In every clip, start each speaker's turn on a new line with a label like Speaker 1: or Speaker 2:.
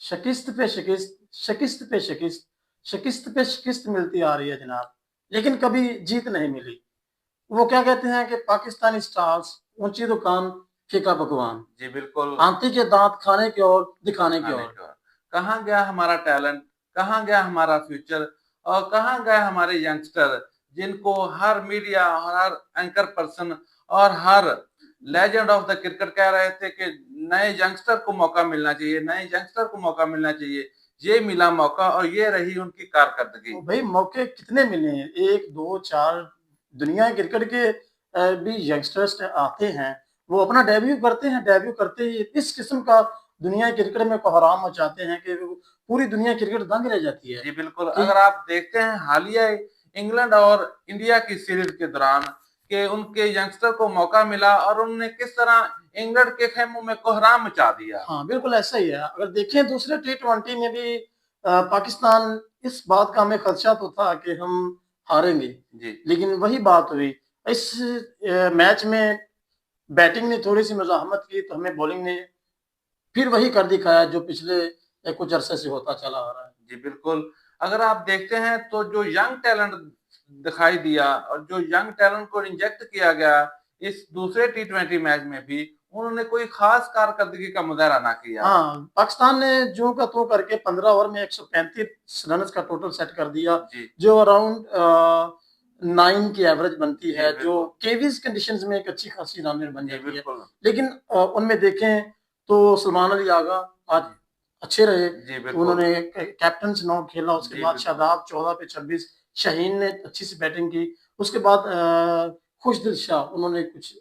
Speaker 1: शिकस्त पे शिकस्त, शिकस्त पे शिकस्त, शिकस्त पे शिकस्त मिलती आ रही है जनाब, लेकिन कभी जीत नहीं मिली। वो क्या कहते हैं कि पाकिस्तानी स्टार्स, ऊंची दुकान, फीका पकवान,
Speaker 2: जी बिल्कुल।
Speaker 1: आंटी के दांत खाने की ओर, दिखाने की
Speaker 2: दिखाने
Speaker 1: ओर।
Speaker 2: का, कहाँ गया हमारा टैलेंट, कहाँ गया हमारा फ्यूचर, और कहाँ गए हमारे यंगस्टर जिनको हर मीडिया और हर एंकर पर्सन और हर लेजेंड ऑफ द क्रिकेट कह रहे थे कि नए यंगस्टर को मौका मिलना चाहिए, नए यंगस्टर को मौका मिलना चाहिए। ये मिला मौका और ये रही उनकी कारकर्दगी।
Speaker 1: तो भाई मौके कितने मिले हैं, एक दो चार। दुनिया क्रिकेट के भी यंगस्टर्स आते हैं, वो अपना डेब्यू करते हैं, डेब्यू करते ही इस किस्म का दुनिया क्रिकेट में कोहराम मचाते हैं कि पूरी दुनिया क्रिकेट दंग रह जाती है
Speaker 2: जी बिल्कुल,
Speaker 1: कि
Speaker 2: अगर आप देखते हैं हालिया इंग्लैंड और इंडिया की सीरीज के दौरान कि उनके यंगस्टर को मौका मिला और उन्होंने किस तरह इंग्लैंड के खेमों में कोहराम मचा दिया।
Speaker 1: हाँ बिल्कुल ऐसा ही है। अगर देखें दूसरे T20 में भी पाकिस्तान, इस बात का हमें खदशा तो था कि हम हारेंगे,
Speaker 2: जी
Speaker 1: लेकिन वही बात हुई। इस मैच में बैटिंग ने थोड़ी सी मज़ाहमत की तो हमें बॉलिंग ने फिर वही कर दिखाया जो पिछले कुछ अरसे से होता चला आ रहा है।
Speaker 2: जी बिल्कुल, अगर आप देखते हैं तो जो यंग टैलेंट दिखाई दिया और जो यंग टैलेंट को इंजेक्ट किया गया इस दूसरे टी20 मैच में भी, उन्होंने कोई खास कारकर्दगी का मुजाहरा ना किया।
Speaker 1: हाँ, पाकिस्तान ने जो का तो करके 15 ओवर में 135 रन का टोटल सेट कर दिया,
Speaker 2: जी
Speaker 1: जो अराउंड 9 की एवरेज बनती
Speaker 2: जी
Speaker 1: है, जो
Speaker 2: बिल्कुल।
Speaker 1: केवीज कंडीशंस में एक अच्छी खासी रन रेट बन
Speaker 2: जी
Speaker 1: जाती है।
Speaker 2: बिल्कुल।
Speaker 1: लेकिन उनमें देखें तो सलमान अली आगा आज
Speaker 2: जी
Speaker 1: अच्छे रहे,
Speaker 2: जी
Speaker 1: तो
Speaker 2: बिल्कुल।
Speaker 1: उन्होंने कैप्टन से 9 खेला। उसके
Speaker 2: जी
Speaker 1: बाद
Speaker 2: बिल्कुल।
Speaker 1: शादाब 14 पे 26, शाहीन ने अच्छी सी बैटिंग की। उसके बाद खुशदिल शाह, उन्होंने कुछ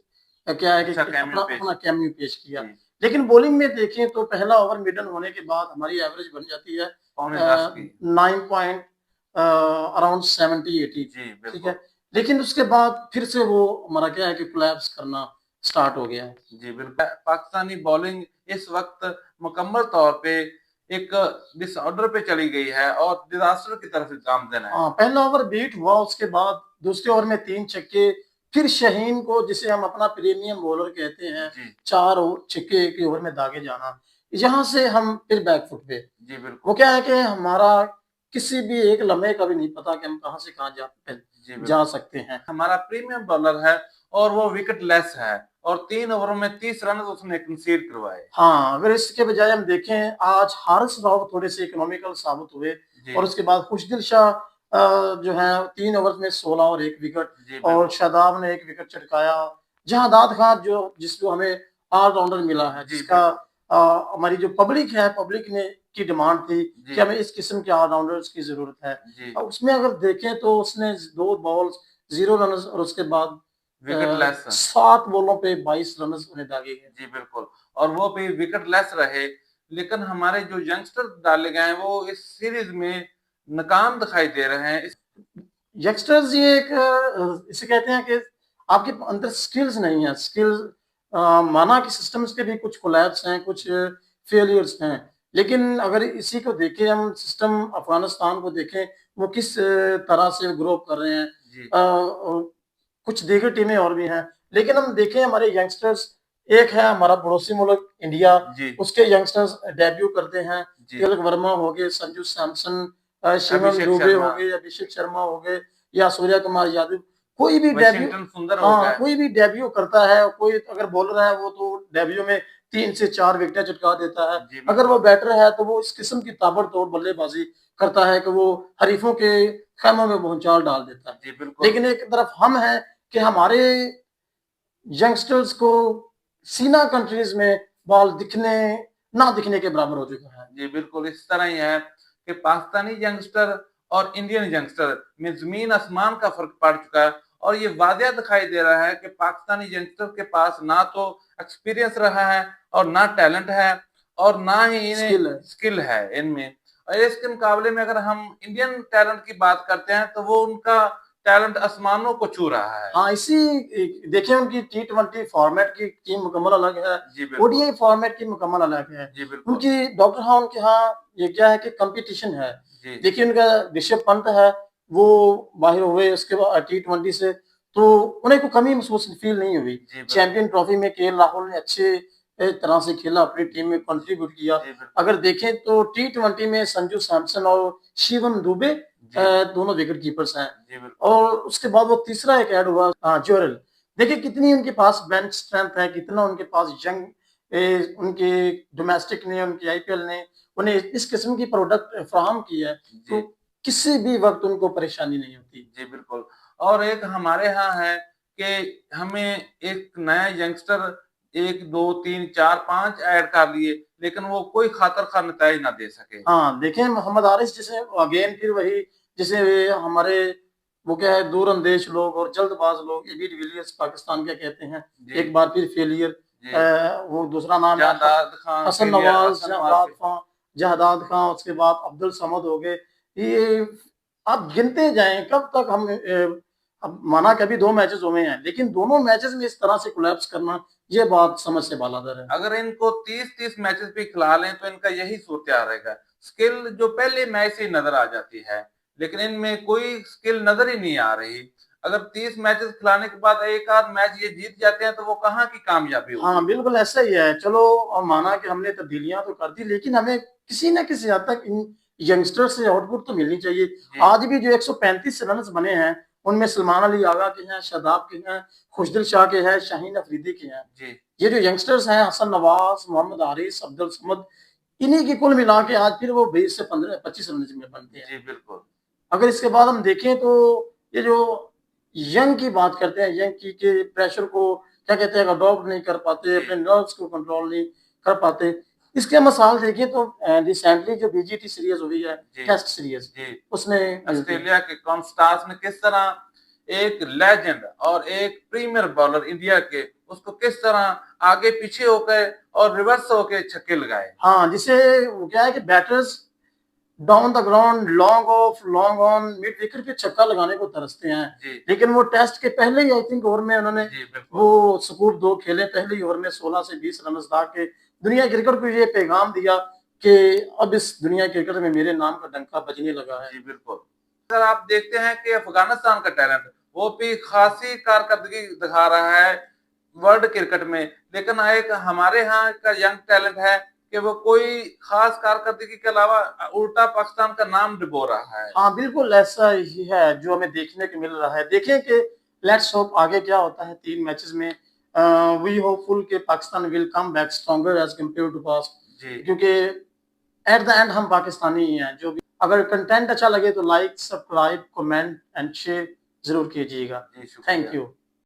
Speaker 1: क्या है
Speaker 2: अच्छा
Speaker 1: कि
Speaker 2: कैमियो
Speaker 1: अपना
Speaker 2: पेश।
Speaker 1: अपना कैमियो पेश किया।
Speaker 2: जी
Speaker 1: लेकिन बॉलिंग में देखें तो पहला ओवर मिडन होने के बाद हमारी एवरेज बन जाती है
Speaker 2: पौने 10 की।
Speaker 1: 9 पॉइंट अराउंड 70-80।
Speaker 2: जी
Speaker 1: ठीक है,
Speaker 2: बिल्कुल।
Speaker 1: लेकिन उसके बाद फिर से वो हमारा क्या है कि कोलैप्स करना स्टार्ट हो गया है।
Speaker 2: जी बिल्कुल, पाकिस्तानी बॉलिंग इस वक्त मुकम्मल तौर पे एक डिसऑर्डर पे चली गई है और डिजास्टर की तरफ गामजन है।
Speaker 1: हाँ, पहला ओवर बीट हुआ, उसके बाद दूसरे ओवर में 3 छक्के, फिर शाहीन को, जिसे हम अपना प्रीमियम बॉलर कहते हैं,
Speaker 2: जी
Speaker 1: 4 छक्के एक ही ओवर में दागे जाना। यहाँ से हम फिर बैकफुट पे।
Speaker 2: जी
Speaker 1: वो
Speaker 2: बिल्कुल।
Speaker 1: क्या है कि हमारा किसी भी एक लम्हे का भी नहीं पता कि हम कहाँ से कहाँ
Speaker 2: जी
Speaker 1: जा
Speaker 2: बिल्कुल,
Speaker 1: सकते हैं।
Speaker 2: हमारा प्रीमियम बॉलर है और वो विकेट लेस है और 3 ओवरों में 30 रन उसने कंसीड करवाए।
Speaker 1: हाँ, अगर इसके बजाय हम देखें, आज हारिस राव थोड़े से इकोनॉमिकल साबित हुए,
Speaker 2: जी
Speaker 1: और उसके बाद खुशदिल शाह जो है 3 ओवर में 16 और 1 विकेट,
Speaker 2: जी
Speaker 1: और
Speaker 2: बिल्कुल।
Speaker 1: शादाब ने 1 विकेट चटकाया। जहादाद खान जो जिसको हमें ऑलराउंडर मिला है,
Speaker 2: जी
Speaker 1: जिसका
Speaker 2: बिल्कुल।
Speaker 1: हमारी जो पब्लिक है, पब्लिक ने की डिमांड थी
Speaker 2: जी
Speaker 1: कि हमें इस किस्म के ऑलराउंडर्स की जरूरत है।
Speaker 2: जी
Speaker 1: उसमें अगर देखें तो उसने 2 बॉल्स 0 रन, और उसके बाद
Speaker 2: विकेट लेस।
Speaker 1: 7 बॉलों पे 22 रन उन्हें दागे गए।
Speaker 2: जी बिल्कुल, और वो भी विकेट लेस रहे, लेकिन हमारे जो यंगस्टर डाले गए हैं वो इस सीरीज में नाकाम दिखाई दे रहे हैं।
Speaker 1: यंगस्टर्स ये एक इसे कहते हैं कि आपके अंदर स्किल्स नहीं है। स्किल्स माना कि सिस्टम्स के भी कुछ कोलैप्स हैं, कुछ फेलियर्स हैं, लेकिन अगर इसी को देखें, हम सिस्टम अफगानिस्तान को देखें, वो किस तरह से ग्रो कर रहे हैं।
Speaker 2: जी
Speaker 1: कुछ दीगर टीमें और भी हैं, लेकिन हम देखें हमारे यंगस्टर्स, एक है हमारा पड़ोसी मुल्क इंडिया,
Speaker 2: जी
Speaker 1: उसके यंगस्टर्स डेब्यू करते हैं।
Speaker 2: जी।
Speaker 1: तिलक वर्मा हो गए, संजू सैमसन, शिवम
Speaker 2: अभिषेक
Speaker 1: दुबे हो
Speaker 2: शर्मा।
Speaker 1: गए, अभिषेक शर्मा हो गए, या सूर्य कुमार यादव, कोई भी डेब्यू,
Speaker 2: वशिंगटन सुंदर हो
Speaker 1: हाँ
Speaker 2: गए।
Speaker 1: कोई भी डेब्यू करता है, कोई अगर बॉलर है वो तो डेब्यू में 3 से 4 विकेटें चटका देता है।
Speaker 2: जी
Speaker 1: अगर वो
Speaker 2: बिल्कुल।
Speaker 1: बैटर है तो वो इस किस्म की ताबड़तोड़ बल्लेबाजी करता है कि वो हरीफों के खेमों में भूचाल डाल देता है।
Speaker 2: जी बिल्कुल।
Speaker 1: लेकिन एक तरफ हम हैं कि हमारे यंगस्टर्स को सीना कंट्रीज में बॉल दिखने ना दिखने के बराबर हो चुका है।
Speaker 2: जी बिल्कुल, इस तरह ही है कि पाकिस्तानी यंगस्टर और इंडियन यंगस्टर में ज़मीन आसमान का फ़र्क पड़ चुका है और ये वाक़या दिखाई दे रहा है कि पाकिस्तानी यंगस्टर के पास ना तो एक्सपीरियंस रहा है और ना टैलेंट है और ना ही इन्हें
Speaker 1: स्किल है।
Speaker 2: स्किल है इनमें। और इसके मुकाबले में अगर हम इंडियन टैलेंट की बात करते हैं, तो वो उनका टैलेंट आसमानों को छू रहा है।
Speaker 1: हाँ, इसी देखिए उनकी T20 फॉर्मेट की टीम मुकम्मल अलग है,
Speaker 2: जी बिल्कुल।
Speaker 1: ओडीआई फॉर्मेट की मुकम्मल अलग है।
Speaker 2: जी बिल्कुल।
Speaker 1: उनकी डॉक्टर हाँ, उनके यहाँ ये क्या है कि कंपटीशन है।
Speaker 2: जी।
Speaker 1: देखिए उनका ऋषभ पंत है, वो बाहर हुए उसके बाद T20 से, तो उन्हें कोई कमी महसूस फील नहीं हुई।
Speaker 2: जी बिल्कुल।
Speaker 1: चैंपियन ट्रॉफी में केएल राहुल ने अच्छे तरह से खेला, अपनी टीम में कंट्रीब्यूट किया।
Speaker 2: जी, बिल्कुल।
Speaker 1: अगर देखें तो टी20 में संजू सैमसन और शिवम दुबे दोनों विकेट कीपर्स हैं।
Speaker 2: जी, बिल्कुल।
Speaker 1: और उसके बाद वो तीसरा एक ऐड हुआ जोरेल। देखिए कितनी उनके पास बेंच स्ट्रेंथ है, कितना उनके पास यंग उनके डोमेस्टिक ने, उनकी आईपीएल ने उन्हें इस किस्म की प्रोडक्ट फराहम की है, तो
Speaker 2: जी।
Speaker 1: किसी भी वक्त उनको परेशानी नहीं होती।
Speaker 2: जी, बिल्कुल। और एक हमारे यहाँ है कि हमें एक नया यंगस्टर 1, 2, 3, 4, 5 ऐड कर लिए, लेकिन वो कोई खातर खा नताइज ना दे सके।
Speaker 1: हाँ, देखें मोहम्मद हारिस जैसे अगेन फिर वही जैसे हमारे वो क्या है दूरंदेश लोग और जल्दबाज लोग एबी डिविलियर्स पाकिस्तान क्या कहते हैं,
Speaker 2: जी।
Speaker 1: एक बार फिर फेलियर।
Speaker 2: जी।
Speaker 1: वो दूसरा नाम है
Speaker 2: जादाद खान,
Speaker 1: हसन
Speaker 2: फेलियर
Speaker 1: नवाज,
Speaker 2: हसन नवाज
Speaker 1: जहदाद खां, उसके बाद अब्दुल समद हो गए। ये आप गिनते जाएं कब तक हम अब माना कभी 2 मैचेस हुए हैं, लेकिन दोनों मैचेस में इस तरह से कोलैप्स करना ये बात समझ से बालादर है।
Speaker 2: अगर इनको 30-30 मैचेस भी खिला लें तो इनका यही सूरत-हाल रहेगा। स्किल जो पहले मैच से नज़र आ जाती है, लेकिन इनमें कोई स्किल नज़र ही नहीं आ रही। अगर 30 मैचेस खिलाने के बाद एक आध मैच ये जीत जाते हैं तो वो कहाँ की कामयाबी होगी?
Speaker 1: हाँ, बिल्कुल ऐसा ही है। चलो माना कि हमने तब्दीलियाँ तो कर दी, लेकिन हमें किसी न किसी हद तक इन यंगस्टर्स से आउटपुट तो मिलनी चाहिए।
Speaker 2: जी।
Speaker 1: आज भी जो 135 रन्स बने हैं, उनमें सलमान अली आगा के हैं, शादाब के हैं, खुशदिल शाह के हैं, शाहीन अफरीदी के हैं।
Speaker 2: जी।
Speaker 1: ये जो यंगस्टर्स हैं, हसन नवाज, मोहम्मद हारिस, अब्दुल समद, इन्हीं की कुल मिला के आज फिर वो 20 से 15-25 रन में बनते हैं।
Speaker 2: जी, बिल्कुल।
Speaker 1: अगर इसके बाद हम देखें तो ये जो यंग की बात करते हैं, यंग की के प्रेशर को क्या कहते हैं अडॉप्ट नहीं कर पाते, अपने नर्व्स को कंट्रोल नहीं कर पाते। इसके मिसाल देखिए तो रिसेंटली जो बीजीटी सीरीज हुई है,
Speaker 2: जी।
Speaker 1: टेस्ट सीरीज,
Speaker 2: जी।
Speaker 1: उसमें मिलती है।
Speaker 2: ऑस्ट्रेलिया के कॉन्स्टांस ने किस तरह एक लेजेंड और एक प्रीमियर बॉलर इंडिया के उसको किस तरह आगे पीछे होकर और रिवर्स होके छक्के लगाए।
Speaker 1: हाँ, जिसे वो क्या है कि batters down the ground long off, long on, mid wicket पे छक्का लगाने को तरसते हैं।
Speaker 2: जी।
Speaker 1: लेकिन वो टेस्ट के पहले ही आई थिंक ओवर में उन्होंने
Speaker 2: जी, बिल्कुल।
Speaker 1: वो स्कूप 2 खेले, पहले ही ओवर में 16 से 20 रन ला के दुनिया क्रिकेट को ये पैगाम दिया कि अब इस दुनिया क्रिकेट में मेरे नाम का डंका बजने लगा है।
Speaker 2: जी, बिल्कुल। अगर आप देखते हैं कि अफ़गानिस्तान का टैलेंट वो भी खासी कारकर्दगी दिखा रहा है वर्ल्ड क्रिकेट में, लेकिन एक हमारे यहाँ का यंग टैलेंट है कि वो कोई खास कारकर्दगी के अलावा उल्टा पाकिस्तान का नाम डुबो रहा है।
Speaker 1: हाँ, बिल्कुल ऐसा ही है जो हमें देखने को मिल रहा है। देखें कि लेट्स होप आगे क्या होता है 3 मैचेस में। वी होपफुल कि Pakistan will come back stronger as compared to past,
Speaker 2: जी।
Speaker 1: क्योंकि एट द एंड हम पाकिस्तानी ही हैं। जो भी अगर कंटेंट अच्छा लगे तो like, subscribe, comment and share ज़रूर कीजिएगा।
Speaker 2: जी, शुक्रिया।
Speaker 1: Thank you.